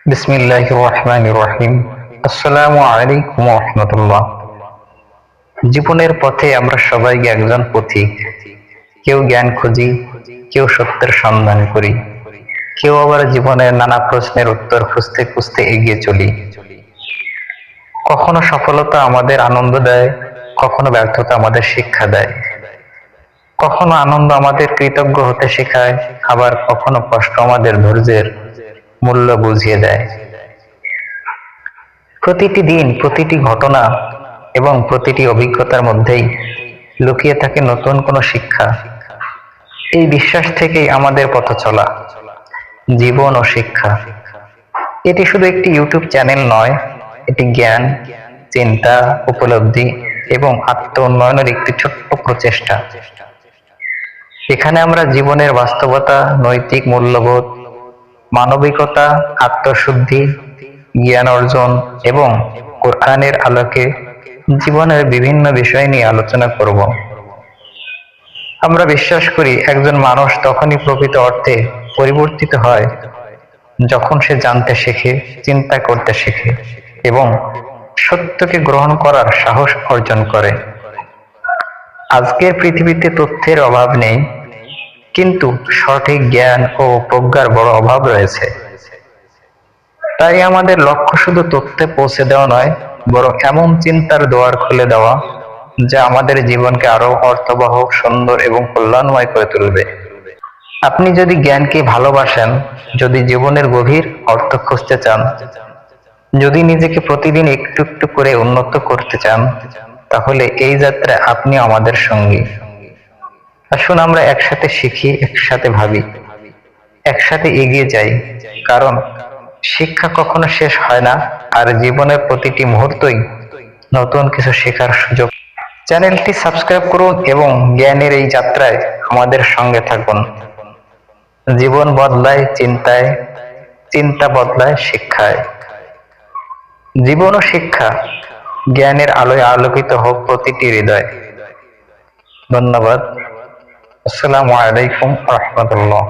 বিসমিল্লাহির রহমানির রহিম। আসসালামু আলাইকুম ওয়া রাহমাতুল্লাহ। জীবনের পথে আমরা সবাই একজন পথিক। কেউ জ্ঞান খুঁজি, কেউ সত্যের সন্ধান করি, কেউ আবার জীবনের নানা প্রশ্নের উত্তর খুঁজতে খুঁজতে এগিয়ে চলি। কখনো সফলতা আমাদের আনন্দ দেয়, কখনো ব্যর্থতা আমাদের শিক্ষা দেয়। কখনো আনন্দ আমাদের কৃতজ্ঞ হতে শেখায়, আবার কখনো কষ্ট আমাদের ধৈর্যের মূল্য বুঝিয়ে দেয়। প্রতিটি দিন, প্রতিটি ঘটনা এবং প্রতিটি অভিজ্ঞতার মধ্যেই লুকিয়ে থাকে নতুন কোনো শিক্ষা। এই বিশ্বাস থেকেই আমাদের পথ চলা, জীবন ও শিক্ষা। এটি শুধু একটি ইউটিউব চ্যানেল নয়, এটি জ্ঞান, চিন্তা, উপলব্ধি এবং আত্ম উন্নয়নের একটি ছোট্ট প্রচেষ্টা। এখানে আমরা জীবনের বাস্তবতা, নৈতিক মূল্যবোধ, মানবিকতা, আত্মশুদ্ধি, জ্ঞান অর্জন এবং কোরআনের আলোকে জীবনের বিভিন্ন বিষয় নিয়ে আলোচনা করব। আমরা বিশ্বাস করি একজন মানুষ তখনই প্রকৃত অর্থে পরিবর্তিত হয় যখন সে জানতে শেখে, চিন্তা করতে শেখে এবং সত্যকে গ্রহণ করার সাহস অর্জন করে। আজকের পৃথিবীতে তথ্যের অভাব নেই, কিন্তু সঠিক জ্ঞান ও প্রজ্ঞার বড় অভাব রয়েছে। তাই আমাদের লক্ষ্য শুধু তথ্যে পৌঁছে দেওয়া নয়, বরং এমন চিন্তার দুয়ার খুলে দেওয়া যা আমাদের জীবনকে আরো অর্থবহ, সুন্দর এবং কল্যাণময় করে তুলবে। আপনি যদি জ্ঞানকে ভালোবাসেন, যদি জীবনের গভীর অর্থ খুঁজতে চান, যদি নিজেকে প্রতিদিন একটু একটু করে উন্নত করতে চান, তাহলে এই যাত্রায় আপনি আমাদের সঙ্গী। আসুন আমরা একসাথে শিখি, একসাথে ভাবি, একসাথে এগিয়ে যাই। কারণ শিক্ষা কখনো শেষ হয় না, আর জীবনের প্রতিটি মুহূর্তই নতুন কিছু শেখার সুযোগ। চ্যানেলটি সাবস্ক্রাইব করুন এবং জ্ঞানের এই যাত্রায় আমাদের সঙ্গে থাকুন। জীবন বদলায় চিন্তায়, চিন্তা বদলায় শিক্ষায়। জীবন ও শিক্ষা, জ্ঞানের আলোয় আলোকিত হোক প্রতিটি হৃদয়। ধন্যবাদ। আসসালামু আলাইকুম ওয়া রাহমাতুল্লাহ।